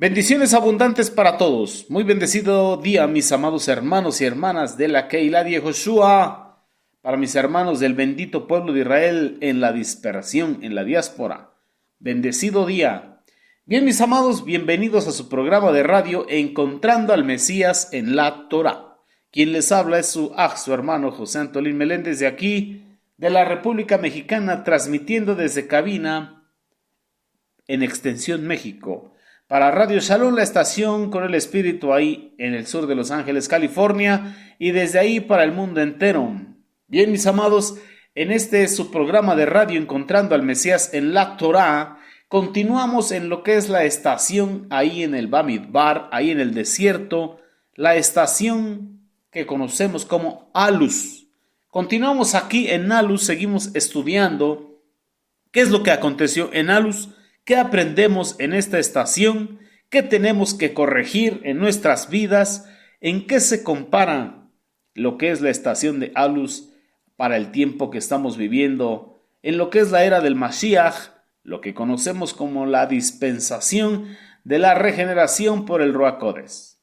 Bendiciones abundantes para todos. Muy bendecido día, mis amados hermanos y hermanas de la Keilah de Yehoshua. Para mis hermanos del bendito pueblo de Israel en la dispersión, en la diáspora. Bendecido día. Bien, mis amados, bienvenidos a su programa de radio Encontrando al Mesías en la Torah. Quien les habla es su hermano José Antolín Meléndez de aquí, de la República Mexicana, transmitiendo desde cabina en Extensión México. Para Radio Shalom, la estación con el espíritu ahí en el sur de Los Ángeles, California, y desde ahí para el mundo entero. Bien, mis amados, en este su programa de radio Encontrando al Mesías en la Torah, continuamos en lo que es la estación ahí en el Bamidbar, ahí en el desierto, la estación que conocemos como Alus. Continuamos aquí en Alus, seguimos estudiando qué es lo que aconteció en Alus. ¿Qué aprendemos en esta estación? ¿Qué tenemos que corregir en nuestras vidas? ¿En qué se compara lo que es la estación de Alus para el tiempo que estamos viviendo? En lo que es la era del Mashiach, lo que conocemos como la dispensación de la regeneración por el Ruach Kodesh.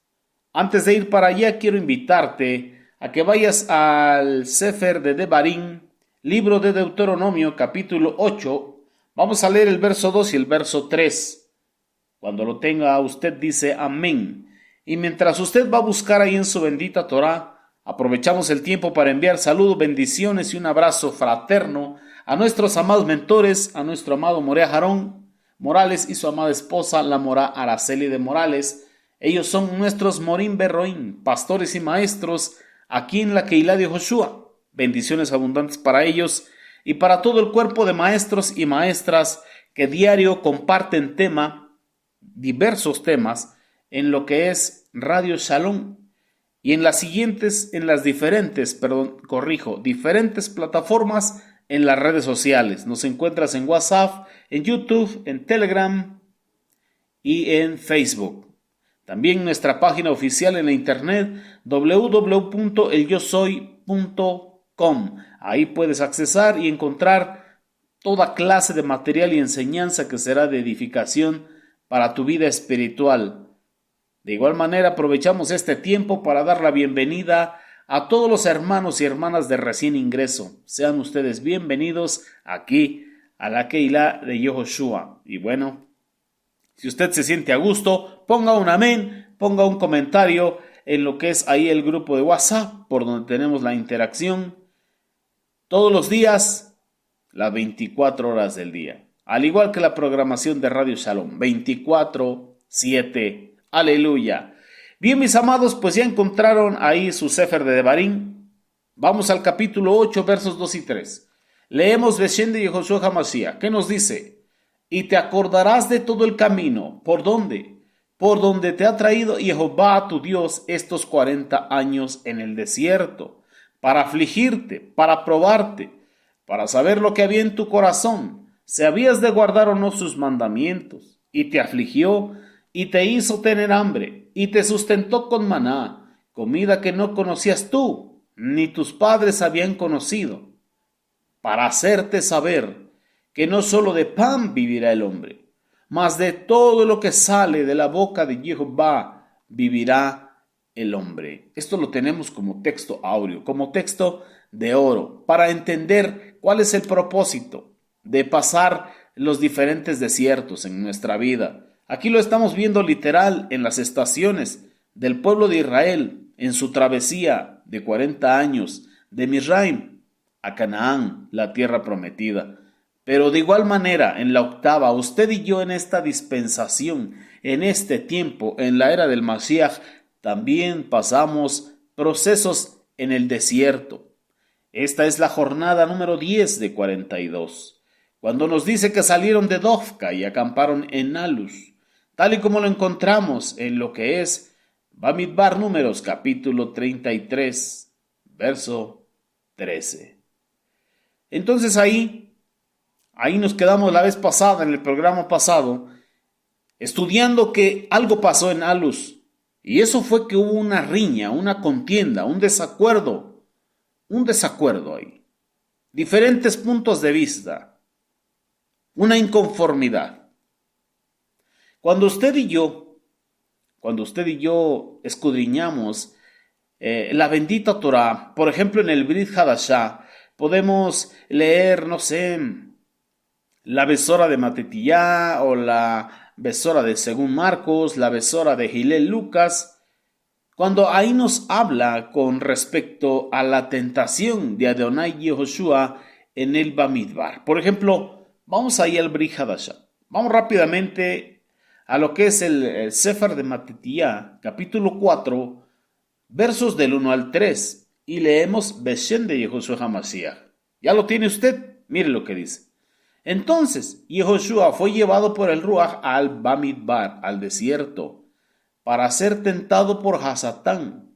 Antes de ir para allá, quiero invitarte a que vayas al Sefer de Devarim, libro de Deuteronomio, capítulo 8. Vamos a leer el verso 2 y el verso 3. Cuando lo tenga usted dice amén. Y mientras usted va a buscar ahí en su bendita Torah, aprovechamos el tiempo para enviar saludos, bendiciones y un abrazo fraterno a nuestros amados mentores, a nuestro amado Morea Jarón Morales y su amada esposa, la Mora Araceli de Morales. Ellos son nuestros Morim Berroín, pastores y maestros aquí en la Keilah de Yehoshua. Bendiciones abundantes para ellos y para todo el cuerpo de maestros y maestras que diario comparten diversos temas en lo que es Radio Shalom y en las diferentes plataformas en las redes sociales. Nos encuentras en WhatsApp, en YouTube, en Telegram y en Facebook. También nuestra página oficial en la internet www.elyosoy.com. Ahí puedes accesar y encontrar toda clase de material y enseñanza que será de edificación para tu vida espiritual. De igual manera, aprovechamos este tiempo para dar la bienvenida a todos los hermanos y hermanas de recién ingreso. Sean ustedes bienvenidos aquí a la Keilah de Yehoshua. Y bueno, si usted se siente a gusto, ponga un amén, ponga un comentario en lo que es ahí el grupo de WhatsApp, por donde tenemos la interacción todos los días, las 24 horas del día. Al igual que la programación de Radio Shalom, 24/7. Aleluya. Bien, mis amados, pues ya encontraron ahí su Sefer de Devarim. Vamos al capítulo 8, versos 2 y 3. Leemos Beshem de Yehoshua HaMashiach. ¿Qué nos dice? Y te acordarás de todo el camino. ¿Por dónde? Por donde te ha traído Jehová tu Dios estos 40 años en el desierto, para afligirte, para probarte, para saber lo que había en tu corazón, si habías de guardar o no sus mandamientos. Y te afligió, y te hizo tener hambre, y te sustentó con maná, comida que no conocías tú, ni tus padres habían conocido, para hacerte saber que no solo de pan vivirá el hombre, mas de todo lo que sale de la boca de Jehová vivirá el hombre. Esto lo tenemos como texto áureo, como texto de oro, para entender cuál es el propósito de pasar los diferentes desiertos en nuestra vida. Aquí lo estamos viendo literal en las estaciones del pueblo de Israel, en su travesía de 40 años, de Misraim a Canaán, la tierra prometida. Pero de igual manera, en la octava, usted y yo en esta dispensación, en este tiempo, en la era del Mashiach, también pasamos procesos en el desierto. Esta es la jornada número 10 de 42, cuando nos dice que salieron de Dofka y acamparon en Alus, tal y como lo encontramos en lo que es Bamidbar Números, capítulo 33, verso 13. Entonces ahí nos quedamos la vez pasada, en el programa pasado, estudiando que algo pasó en Alus. Y eso fue que hubo una riña, una contienda, un desacuerdo ahí. Diferentes puntos de vista, una inconformidad. Cuando usted y yo cuando usted y yo escudriñamos la bendita Torah, por ejemplo en el Brit Hadashah, podemos leer, no sé, la Besora de Matetillá o la Besora de Según Marcos, la Besora de Hillel Lucas, cuando ahí nos habla con respecto a la tentación de Adonai Yehoshua en el Bamidbar. Por ejemplo, vamos ahí al Brit Hadashah. Vamos rápidamente a lo que es el Sefer de Matetillá, capítulo 4, versos del 1 al 3, y leemos Beshem de Yehoshua HaMashiach. ¿Ya lo tiene usted? Mire lo que dice. Entonces Yehoshua fue llevado por el Ruach al Bamidbar, al desierto, para ser tentado por Hasatán.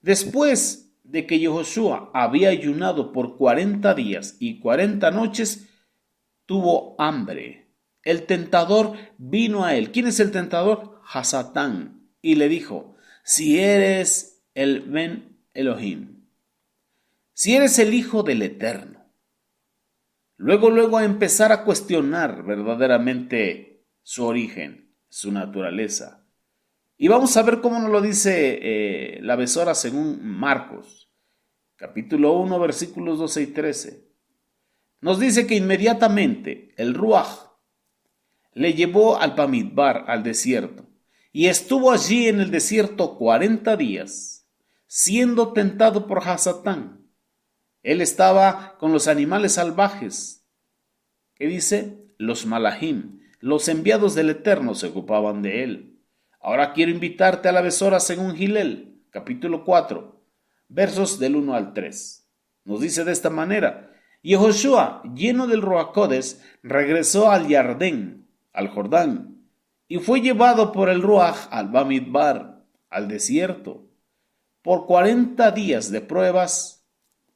Después de que Yehoshua había ayunado por 40 días y 40 noches, tuvo hambre. El tentador vino a él. ¿Quién es el tentador? Hasatán. Y le dijo, si eres el Ben Elohim, si eres el Hijo del Eterno. Luego a empezar a cuestionar verdaderamente su origen, su naturaleza. Y vamos a ver cómo nos lo dice la Besora según Marcos, capítulo 1, versículos 12 y 13. Nos dice que inmediatamente el Ruach le llevó al Bamidbar, al desierto, y estuvo allí en el desierto 40 días, siendo tentado por Hasatán. Él estaba con los animales salvajes. ¿Qué dice? Los malahim, los enviados del Eterno, se ocupaban de él. Ahora quiero invitarte a la Besora según Hillel, capítulo 4, versos del 1 al 3. Nos dice de esta manera, Yehoshua, lleno del Ruach Kodesh, regresó al Yardén, al Jordán, y fue llevado por el Ruach al Bamidbar, al desierto, por 40 días de pruebas,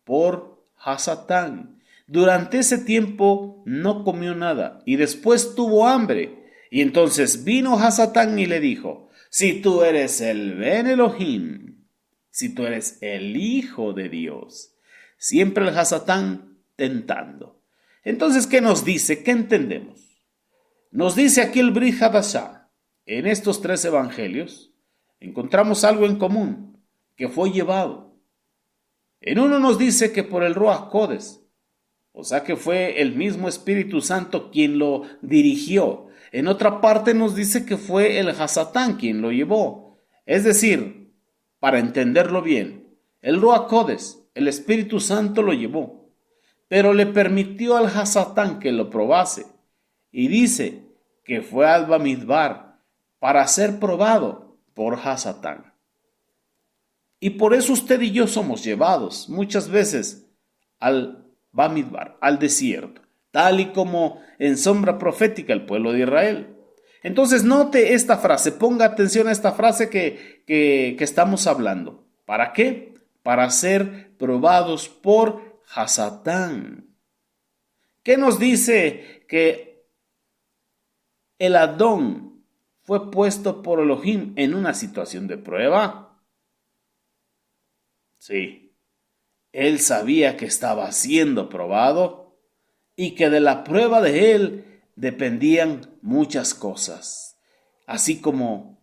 por Hasatán. Durante ese tiempo no comió nada y después tuvo hambre. Y entonces vino Hasatán y le dijo, si tú eres el Ben Elohim, si tú eres el Hijo de Dios. Siempre el Hasatán tentando. Entonces, ¿qué nos dice? ¿Qué entendemos? Nos dice aquí el Brit Hadashah. En estos 3 evangelios encontramos algo en común, que fue llevado. En uno nos dice que por el Ruach Kodesh, o sea que fue el mismo Espíritu Santo quien lo dirigió. En otra parte nos dice que fue el Hasatán quien lo llevó. Es decir, para entenderlo bien, el Ruach Kodesh, el Espíritu Santo lo llevó, pero le permitió al Hasatán que lo probase. Y dice que fue al Bamidbar para ser probado por Hasatán. Y por eso usted y yo somos llevados muchas veces al Bamidbar, al desierto, tal y como en sombra profética el pueblo de Israel. Entonces note esta frase, ponga atención a esta frase que estamos hablando. ¿Para qué? Para ser probados por Hasatán. ¿Qué nos dice? Que el Adón fue puesto por Elohim en una situación de prueba. Sí, él sabía que estaba siendo probado y que de la prueba de él dependían muchas cosas, así como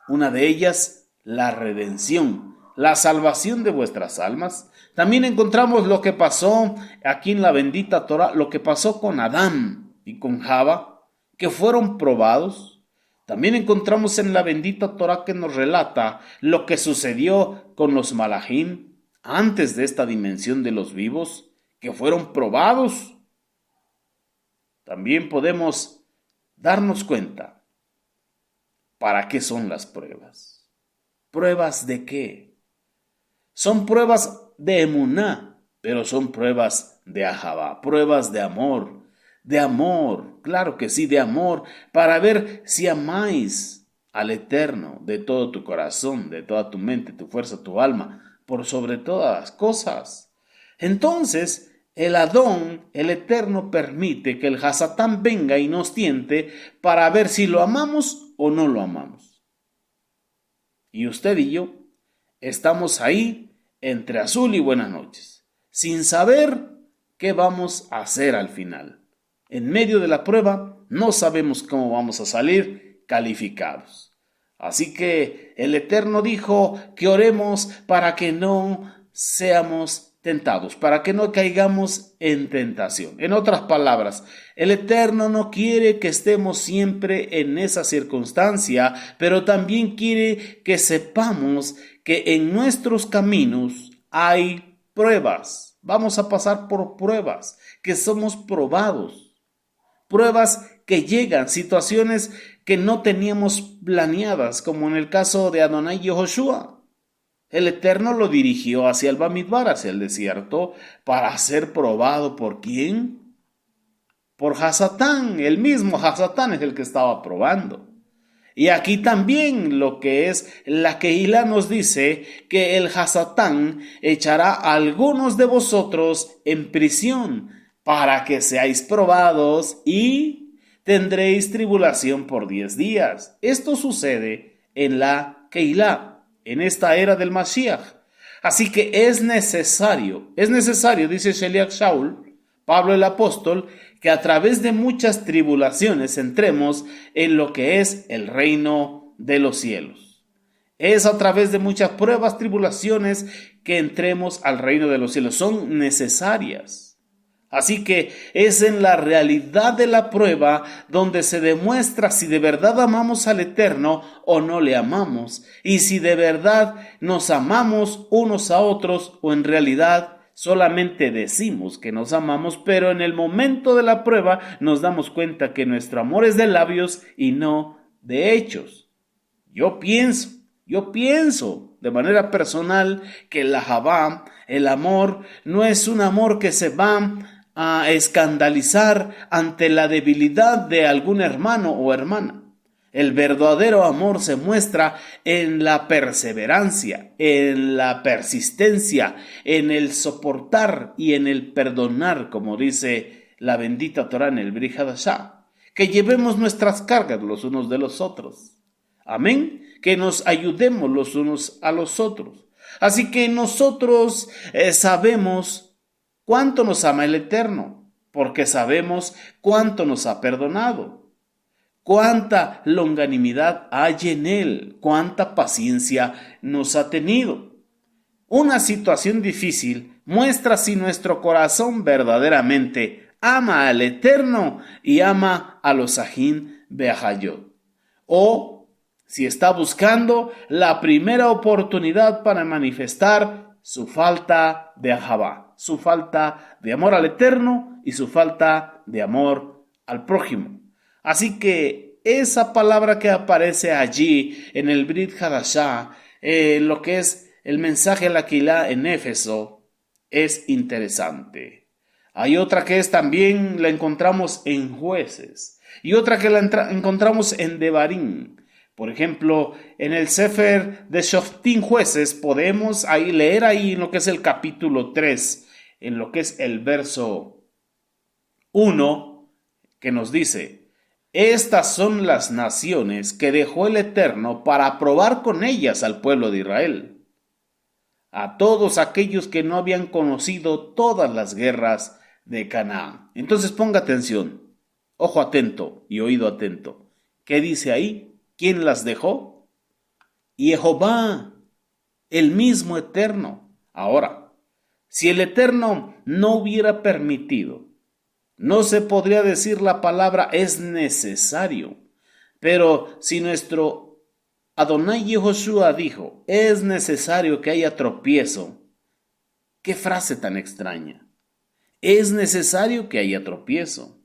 una de ellas, la redención, la salvación de vuestras almas. También encontramos lo que pasó aquí en la bendita Torah, lo que pasó con Adán y con Java, que fueron probados. También encontramos en la bendita Torah que nos relata lo que sucedió con los malahim antes de esta dimensión de los vivos, que fueron probados. También podemos darnos cuenta para qué son las pruebas. ¿Pruebas de qué? Son pruebas de emuná, pero son pruebas de ahavá, pruebas de amor, claro que sí, de amor, para ver si amáis al Eterno de todo tu corazón, de toda tu mente, tu fuerza, tu alma, por sobre todas las cosas. Entonces, el Adón, el Eterno, permite que el Hasatán venga y nos tiente para ver si lo amamos o no lo amamos. Y usted y yo estamos ahí entre azul y buenas noches, sin saber qué vamos a hacer al final. En medio de la prueba no sabemos cómo vamos a salir calificados. Así que el Eterno dijo que oremos para que no seamos tentados, para que no caigamos en tentación. En otras palabras, el Eterno no quiere que estemos siempre en esa circunstancia, pero también quiere que sepamos que en nuestros caminos hay pruebas. Vamos a pasar por pruebas, que somos probados. Pruebas que llegan, situaciones que no teníamos planeadas, como en el caso de Adonai y Joshua. El Eterno lo dirigió hacia el Bamidbar, hacia el desierto, para ser probado ¿por quién? Por Hasatán. El mismo Hasatán es el que estaba probando. Y aquí también lo que es la Keilah nos dice que el Hasatán echará a algunos de vosotros en prisión para que seáis probados y tendréis tribulación por 10 días. Esto sucede en la Keilah, en esta era del Mashiach. Así que es necesario, dice Sheliach Shaul, Pablo el apóstol, que a través de muchas tribulaciones entremos en lo que es el reino de los cielos. Es a través de muchas pruebas, tribulaciones, que entremos al reino de los cielos. Son necesarias. Así que es en la realidad de la prueba donde se demuestra si de verdad amamos al Eterno o no le amamos, y si de verdad nos amamos unos a otros o en realidad solamente decimos que nos amamos, pero en el momento de la prueba nos damos cuenta que nuestro amor es de labios y no de hechos. Yo pienso de manera personal que la Ahavá, el amor, no es un amor que se va a escandalizar ante la debilidad de algún hermano o hermana. El verdadero amor se muestra en la perseverancia, en la persistencia, en el soportar y en el perdonar, como dice la bendita Torá en el Brit Hadashah, que llevemos nuestras cargas los unos de los otros. Amén, que nos ayudemos los unos a los otros. Así que nosotros sabemos cuánto nos ama el Eterno, porque sabemos cuánto nos ha perdonado, cuánta longanimidad hay en Él, cuánta paciencia nos ha tenido. Una situación difícil muestra si nuestro corazón verdaderamente ama al Eterno y ama a los Ajín Be'ahayot, o si está buscando la primera oportunidad para manifestar su falta de Ahavá, su falta de amor al Eterno y su falta de amor al prójimo. Así que esa palabra que aparece allí en el Brit Hadashah, lo que es el mensaje a la Keilah en Éfeso, es interesante. Hay otra que es también, la encontramos en Jueces, y otra que la encontramos en Devarim. Por ejemplo, en el Sefer de Shoftim Jueces podemos leer ahí en lo que es el capítulo 3, en lo que es el verso 1, que nos dice: estas son las naciones que dejó el Eterno para probar con ellas al pueblo de Israel, a todos aquellos que no habían conocido todas las guerras de Canaán. Entonces ponga atención, ojo atento y oído atento. ¿Qué dice ahí? ¿Quién las dejó? Jehová, el mismo Eterno. Ahora, si el Eterno no hubiera permitido, no se podría decir la palabra es necesario. Pero si nuestro Adonai Yehoshua dijo, es necesario que haya tropiezo, ¿qué frase tan extraña? Es necesario que haya tropiezo.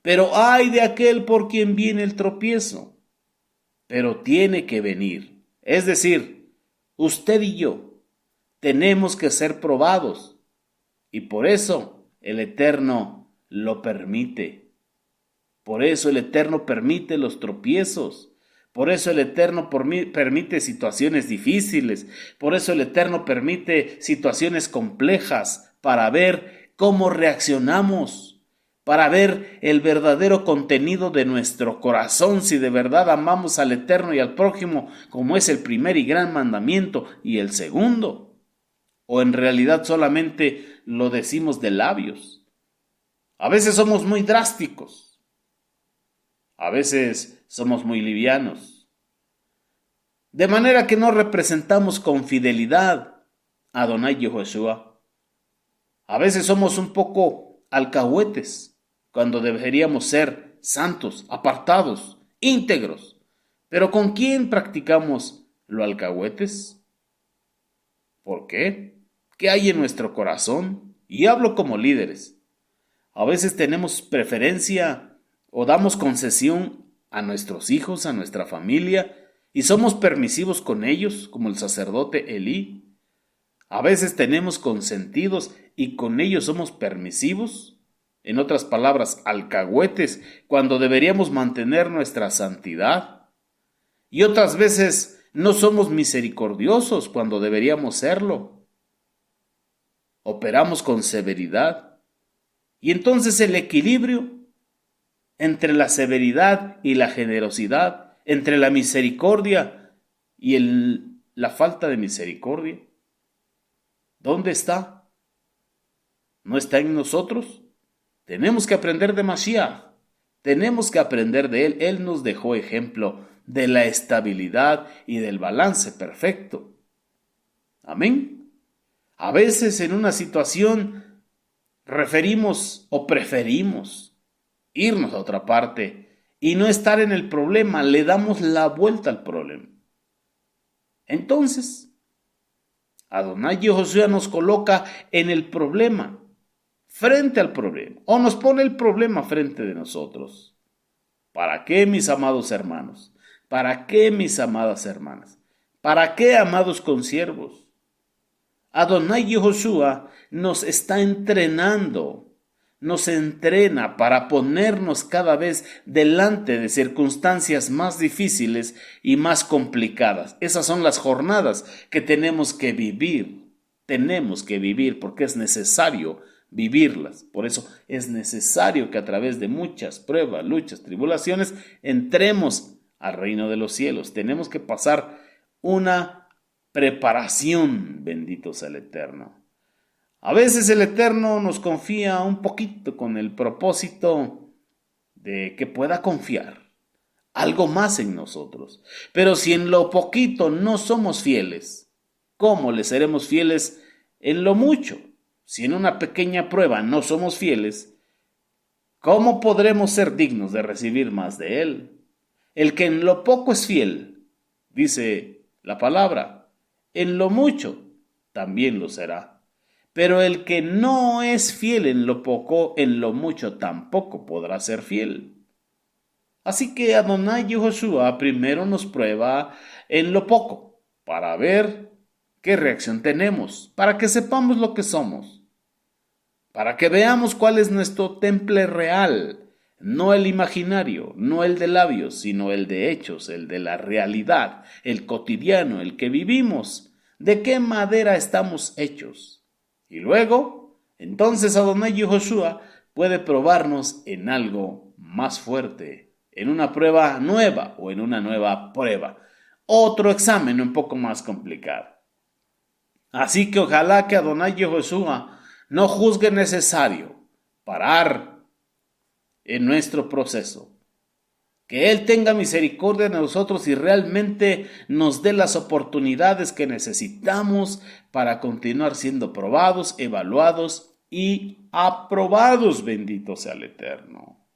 Pero ay de aquel por quien viene el tropiezo. Pero tiene que venir. Es decir, usted y yo tenemos que ser probados. Y por eso el Eterno lo permite. Por eso el Eterno permite los tropiezos. Por eso el Eterno permite situaciones difíciles. Por eso el Eterno permite situaciones complejas para ver cómo reaccionamos, para ver el verdadero contenido de nuestro corazón, si de verdad amamos al Eterno y al prójimo, como es el primer y gran mandamiento, y el segundo, o en realidad solamente lo decimos de labios. A veces somos muy drásticos, a veces somos muy livianos, De manera que no representamos con fidelidad a Adonai Yehoshua. A veces somos un poco alcahuetes cuando deberíamos ser santos, apartados, íntegros. Pero ¿con quién practicamos lo alcahuetes? ¿Por qué? ¿Qué hay en nuestro corazón? Y hablo como líderes. A veces tenemos preferencia o damos concesión a nuestros hijos, a nuestra familia, y somos permisivos con ellos, como el sacerdote Elí. A veces tenemos consentidos y con ellos somos permisivos. En otras palabras, alcahuetes, cuando deberíamos mantener nuestra santidad. Y otras veces no somos misericordiosos cuando deberíamos serlo. Operamos con severidad. Y entonces el equilibrio entre la severidad y la generosidad, entre la misericordia y la falta de misericordia, ¿dónde está? ¿No está en nosotros? Tenemos que aprender de Mashiach. Tenemos que aprender de él. Él nos dejó ejemplo de la estabilidad y del balance perfecto. Amén. A veces en una situación referimos o preferimos irnos a otra parte y no estar en el problema, le damos la vuelta al problema. Entonces, Adonai Yehoshua nos coloca en el problema, frente al problema, o nos pone el problema frente de nosotros. ¿Para qué, mis amados hermanos? ¿Para qué, mis amadas hermanas? ¿Para qué, amados consiervos? Adonai Yehoshua nos está entrenando, nos entrena para ponernos cada vez delante de circunstancias más difíciles y más complicadas. Esas son las jornadas que tenemos que vivir porque es necesario vivirlas. Por eso es necesario que a través de muchas pruebas, luchas, tribulaciones, entremos al reino de los cielos. Tenemos que pasar una preparación, bendito sea el Eterno. A veces el Eterno nos confía un poquito con el propósito de que pueda confiar algo más en nosotros. Pero si en lo poquito no somos fieles, ¿cómo le seremos fieles en lo mucho? Si en una pequeña prueba no somos fieles, ¿cómo podremos ser dignos de recibir más de Él? El que en lo poco es fiel, dice la palabra, en lo mucho también lo será. Pero el que no es fiel en lo poco, en lo mucho tampoco podrá ser fiel. Así que Adonai Yehoshua primero nos prueba en lo poco, para ver qué reacción tenemos, para que sepamos lo que somos, para que veamos cuál es nuestro temple real, no el imaginario, no el de labios, sino el de hechos, el de la realidad, el cotidiano, el que vivimos. ¿De qué madera estamos hechos? Y luego, entonces Adonai Yehoshua puede probarnos en algo más fuerte, en una prueba nueva o en una nueva prueba. Otro examen un poco más complicado. Así que ojalá que Adonai Yehoshua no juzgue necesario parar en nuestro proceso. Que Él tenga misericordia de nosotros y realmente nos dé las oportunidades que necesitamos para continuar siendo probados, evaluados y aprobados. Bendito sea el Eterno.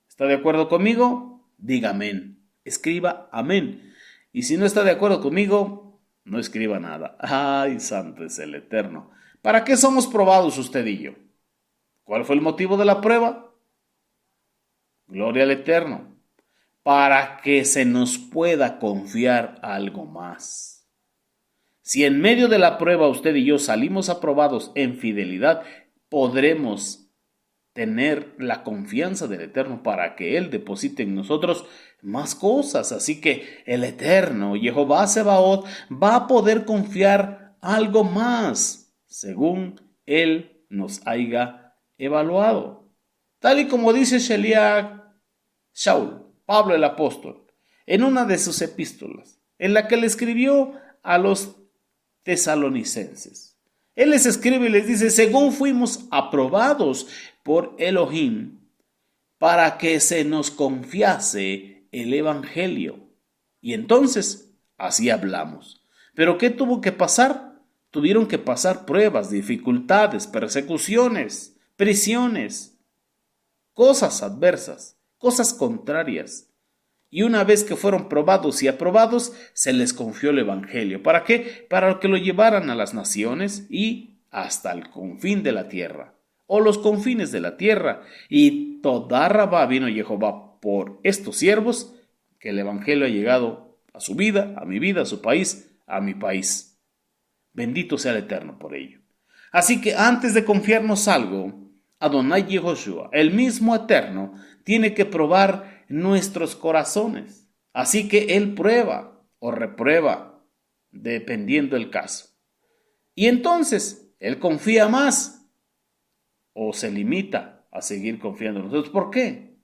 ¿Está de acuerdo conmigo? Diga amén. Escriba amén. Y si no está de acuerdo conmigo, no escriba nada. Ay, santo es el Eterno. ¿Para qué somos probados usted y yo? ¿Cuál fue el motivo de la prueba? Gloria al Eterno. Para que se nos pueda confiar algo más. Si en medio de la prueba usted y yo salimos aprobados en fidelidad, podremos tener la confianza del Eterno para que Él deposite en nosotros más cosas. Así que el Eterno, Jehová Sebaot, va a poder confiar algo más según Él nos haya evaluado. Tal y como dice Shaul, Pablo el apóstol, en una de sus epístolas, en la que le escribió a los tesalonicenses. Él les escribe y les dice, según fuimos aprobados por Elohim, para que se nos confiase el evangelio. Y entonces, Así hablamos. ¿Pero qué tuvo que pasar? Tuvieron que pasar pruebas, dificultades, persecuciones, prisiones, cosas adversas, cosas contrarias. Y una vez que fueron probados y aprobados, se les confió el Evangelio. ¿Para qué? Para que lo llevaran a las naciones y hasta el confín de la tierra, o los confines de la tierra. Y toda Rabá vino Jehová por estos siervos, que el Evangelio ha llegado a su vida, a mi vida, a su país, a mi país. Bendito sea el Eterno por ello. Así que antes de confiarnos algo, Adonai Yehoshua, el mismo Eterno, tiene que probar nuestros corazones. Así que Él prueba o reprueba, dependiendo el caso. Y entonces, Él confía más o se limita a seguir confiando en nosotros. ¿Por qué?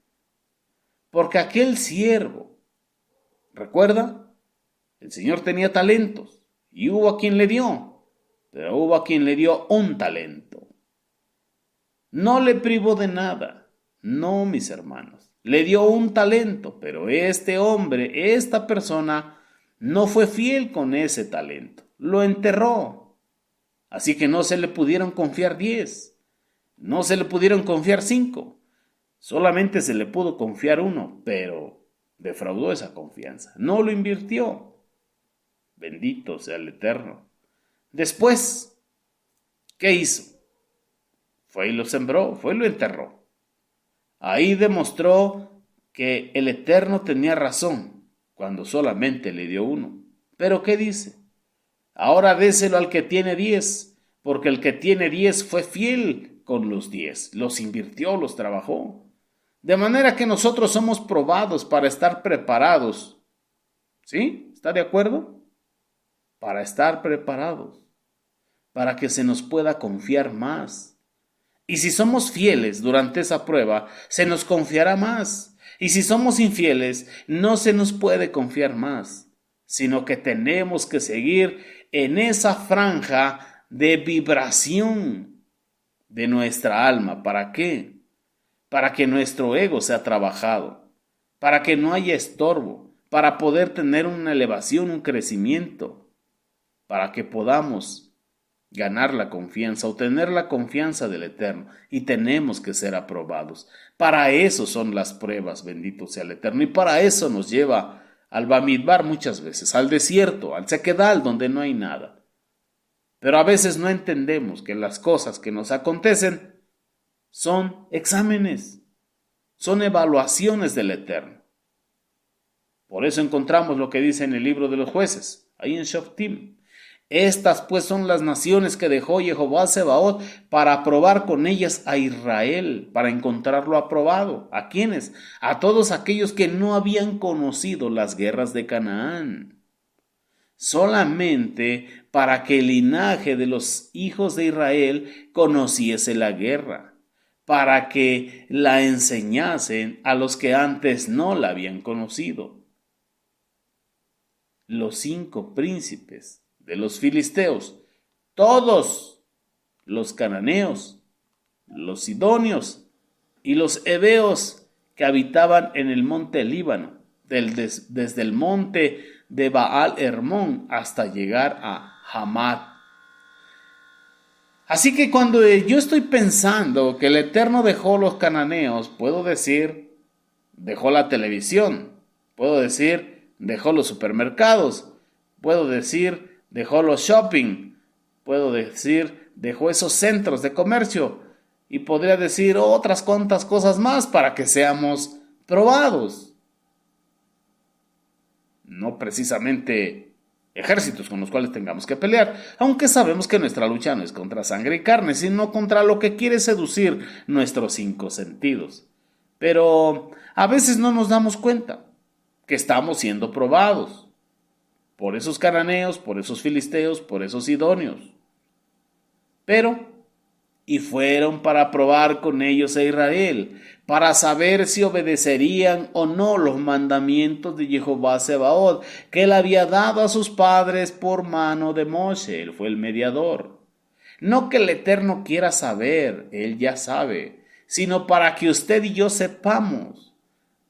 Porque aquel siervo, ¿recuerda? El Señor tenía talentos y hubo a quien le dio, pero hubo a quien le dio un talento. No le privó de nada. No, mis hermanos. Le dio un talento, pero este hombre, esta persona, no fue fiel con ese talento. Lo enterró. Así que no se le pudieron confiar 10. No se le pudieron confiar 5. Solamente se le pudo confiar 1, pero defraudó esa confianza. No lo invirtió. Bendito sea el Eterno. Después, ¿qué hizo? Fue y lo sembró, fue y lo enterró. Ahí demostró que el Eterno tenía razón cuando solamente le dio 1. ¿Pero qué dice? Ahora déselo al que tiene 10, porque el que tiene 10 fue fiel con los 10, los invirtió, los trabajó. De manera que nosotros somos probados para estar preparados. ¿Sí? ¿Está de acuerdo? Para estar preparados, para que se nos pueda confiar más. Y si somos fieles durante esa prueba, se nos confiará más. Y si somos infieles, no se nos puede confiar más, sino que tenemos que seguir en esa franja de vibración de nuestra alma. ¿Para qué? Para que nuestro ego sea trabajado, para que no haya estorbo, para poder tener una elevación, un crecimiento, para que podamos ganar la confianza o tener la confianza del Eterno, y tenemos que ser aprobados. Para eso son las pruebas, bendito sea el Eterno, y para eso nos lleva al Bamidbar muchas veces, al desierto, al sequedal donde no hay nada. Pero a veces no entendemos que las cosas que nos acontecen son exámenes, son evaluaciones del Eterno. Por eso encontramos lo que dice en el libro de los jueces, ahí en Shoftim. Estas pues son las naciones que dejó Jehová Sebaot para probar con ellas a Israel, para encontrarlo aprobado. ¿A quiénes? A todos aquellos que no habían conocido las guerras de Canaán. Solamente para que el linaje de los hijos de Israel conociese la guerra, para que la enseñasen a los que antes no la habían conocido. Los 5 príncipes de los filisteos, todos los cananeos, los sidonios y los heveos que habitaban en el monte Líbano, desde el monte de Baal Hermón hasta llegar a Hamat. Así que cuando yo estoy pensando que el Eterno dejó los cananeos, puedo decir, dejó la televisión, puedo decir, dejó los supermercados, puedo decir, dejó los shopping, puedo decir, dejó esos centros de comercio, y podría decir otras cuantas cosas más para que seamos probados. No precisamente ejércitos con los cuales tengamos que pelear, aunque sabemos que nuestra lucha no es contra sangre y carne, sino contra lo que quiere seducir nuestros 5 sentidos. Pero a veces no nos damos cuenta que estamos siendo probados por esos cananeos, por esos filisteos, por esos sidonios. Y fueron para probar con ellos a Israel, para saber si obedecerían o no los mandamientos de Jehová Sebaot, que él había dado a sus padres por mano de Moshe. Él fue el mediador. No que el Eterno quiera saber, él ya sabe, sino para que usted y yo sepamos,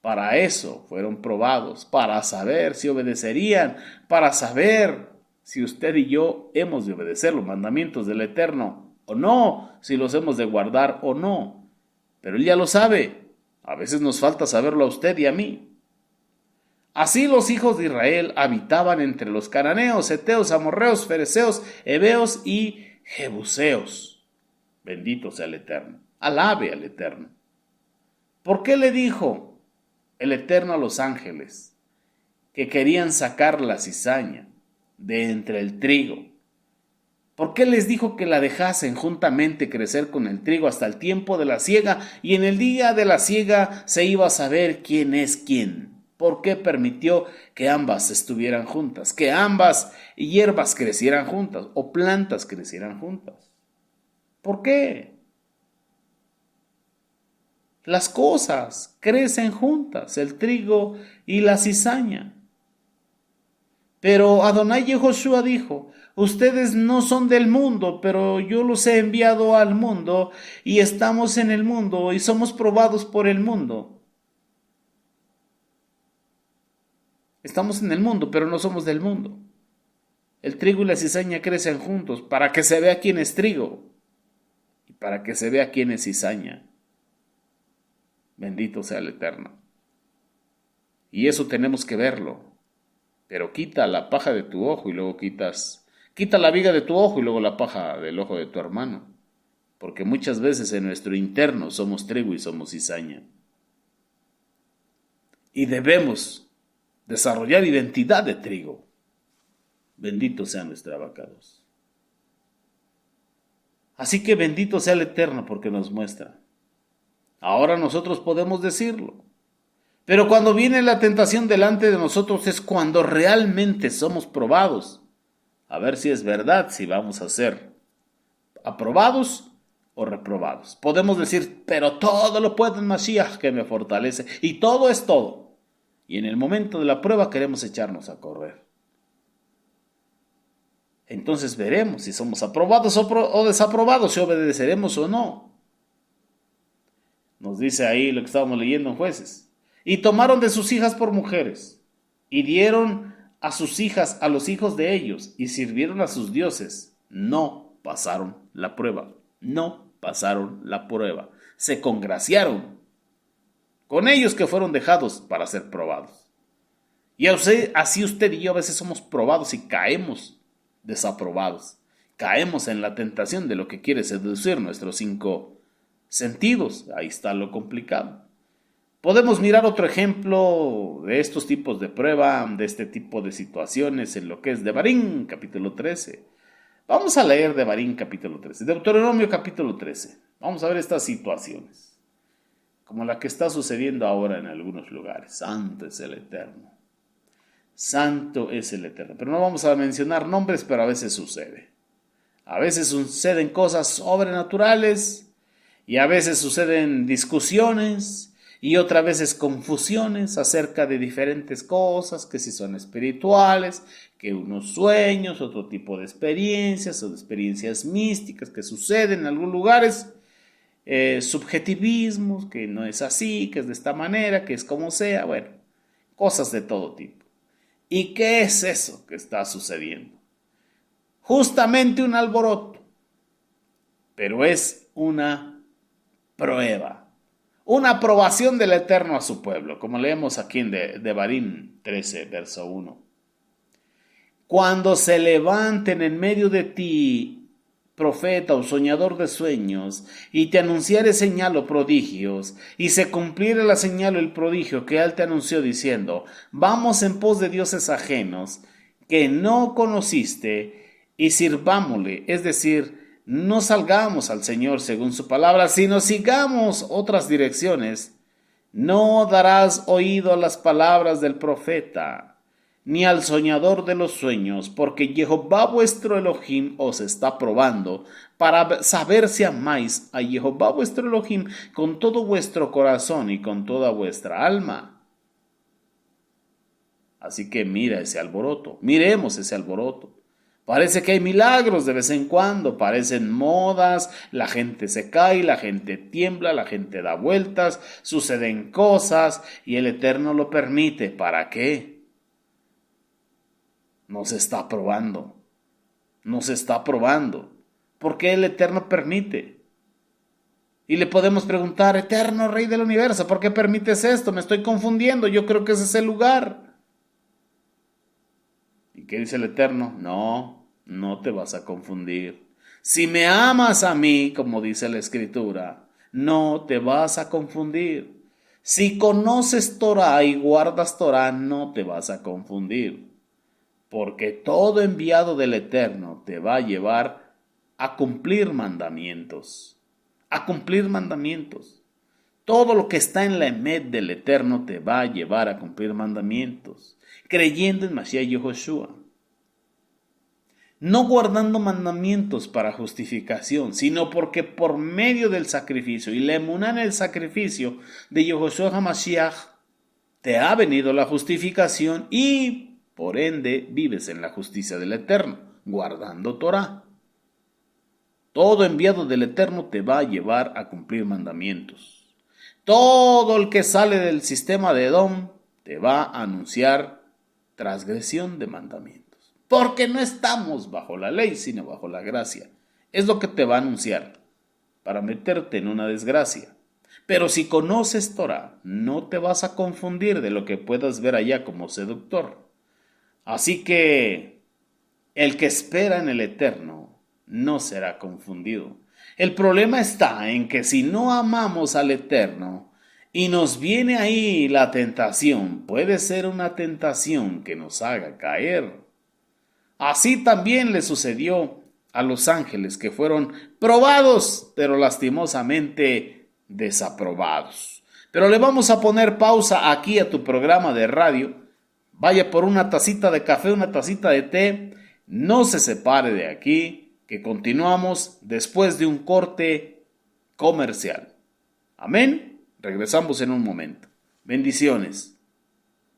Para eso fueron probados, para saber si obedecerían, para saber si usted y yo hemos de obedecer los mandamientos del Eterno o no, si los hemos de guardar o no. Pero Él ya lo sabe. A veces nos falta saberlo a usted y a mí. Así los hijos de Israel habitaban entre los cananeos, heteos, amorreos, fereceos, heveos y jebuseos. Bendito sea el Eterno. Alabe al Eterno. ¿Por qué le dijo el Eterno a los ángeles que querían sacar la cizaña de entre el trigo? ¿Por qué les dijo que la dejasen juntamente crecer con el trigo hasta el tiempo de la siega, y en el día de la siega se iba a saber quién es quién? ¿Por qué permitió que ambas estuvieran juntas, que ambas hierbas crecieran juntas o plantas crecieran juntas? ¿Por qué? Las cosas crecen juntas, el trigo y la cizaña. Pero Adonai Yehoshua dijo: ustedes no son del mundo, pero yo los he enviado al mundo, y estamos en el mundo y somos probados por el mundo. Estamos en el mundo, pero no somos del mundo. El trigo y la cizaña crecen juntos para que se vea quién es trigo y para que se vea quién es cizaña. Bendito sea el Eterno. Y eso tenemos que verlo. Pero quita la paja de tu ojo y luego quita la viga de tu ojo y luego la paja del ojo de tu hermano. Porque muchas veces en nuestro interno somos trigo y somos cizaña. Y debemos desarrollar identidad de trigo. Bendito sea nuestro abacados. Así que bendito sea el Eterno porque nos muestra. Ahora nosotros podemos decirlo. Pero cuando viene la tentación delante de nosotros es cuando realmente somos probados. A ver si es verdad, si vamos a ser aprobados o reprobados. Podemos decir, pero todo lo puedo en Mashiach que me fortalece. Y todo es todo. Y en el momento de la prueba queremos echarnos a correr. Entonces veremos si somos aprobados o desaprobados, si obedeceremos o no. Nos dice ahí lo que estábamos leyendo en Jueces. Y tomaron de sus hijas por mujeres, y dieron a sus hijas a los hijos de ellos, y sirvieron a sus dioses. No pasaron la prueba. No pasaron la prueba. Se congraciaron con ellos que fueron dejados para ser probados. Y así usted y yo a veces somos probados y caemos desaprobados. Caemos en la tentación de lo que quiere seducir nuestros 5 sentidos. Ahí está lo complicado. Podemos mirar otro ejemplo de estos tipos de prueba, de este tipo de situaciones en lo que es Devarim, capítulo 13. Vamos a leer Devarim, capítulo 13. Deuteronomio, capítulo 13. Vamos a ver estas situaciones, como la que está sucediendo ahora en algunos lugares. Santo es el Eterno. Santo es el Eterno. Pero no vamos a mencionar nombres, pero a veces sucede. A veces suceden cosas sobrenaturales y a veces suceden discusiones y otras veces confusiones acerca de diferentes cosas, que si son espirituales, que unos sueños, otro tipo de experiencias o de experiencias místicas que suceden en algunos lugares, subjetivismos, que no es así, que es de esta manera, que es como sea, bueno, cosas de todo tipo. ¿Y qué es eso que está sucediendo? Justamente un alboroto, pero es una prueba. Una aprobación del Eterno a su pueblo, como leemos aquí en Devarim 13, verso 1. Cuando se levanten en medio de ti profeta o soñador de sueños, y te anunciare señal o prodigios, y se cumpliere la señal o el prodigio que él te anunció diciendo: vamos en pos de dioses ajenos que no conociste, y sirvámosle, es decir, no salgamos al Señor según su palabra, sino sigamos otras direcciones. No darás oído a las palabras del profeta, ni al soñador de los sueños, porque Jehová vuestro Elohim os está probando, para saber si amáis a Jehová vuestro Elohim con todo vuestro corazón y con toda vuestra alma. Así que mira ese alboroto, miremos ese alboroto. Parece que hay milagros de vez en cuando, parecen modas, la gente se cae, la gente tiembla, la gente da vueltas, suceden cosas y el Eterno lo permite. ¿Para qué? Nos está probando, nos está probando. ¿Por qué el Eterno permite? Y le podemos preguntar, Eterno Rey del Universo, ¿por qué permites esto? Me estoy confundiendo, yo creo que ese es el lugar. ¿Y qué dice el Eterno? No te vas a confundir. Si me amas a mí, como dice la Escritura, no te vas a confundir. Si conoces Torah y guardas Torah, no te vas a confundir. Porque todo enviado del Eterno te va a llevar a cumplir mandamientos. A cumplir mandamientos. Todo lo que está en la emet del Eterno te va a llevar a cumplir mandamientos. Creyendo en Mashiach Yehoshua. No guardando mandamientos para justificación, sino porque por medio del sacrificio y la emuná en el sacrificio de Yehoshua HaMashiach te ha venido la justificación y por ende vives en la justicia del Eterno, guardando Torah. Todo enviado del Eterno te va a llevar a cumplir mandamientos. Todo el que sale del sistema de Edom te va a anunciar transgresión de mandamientos. Porque no estamos bajo la ley, sino bajo la gracia. Es lo que te va a anunciar para meterte en una desgracia. Pero si conoces Torah, no te vas a confundir de lo que puedas ver allá como seductor. Así que el que espera en el Eterno no será confundido. El problema está en que si no amamos al Eterno y nos viene ahí la tentación, puede ser una tentación que nos haga caer. Así también le sucedió a los ángeles que fueron probados, pero lastimosamente desaprobados. Pero le vamos a poner pausa aquí a tu programa de radio. Vaya por una tacita de café, una tacita de té. No se separe de aquí, que continuamos después de un corte comercial. Amén. Regresamos en un momento. Bendiciones.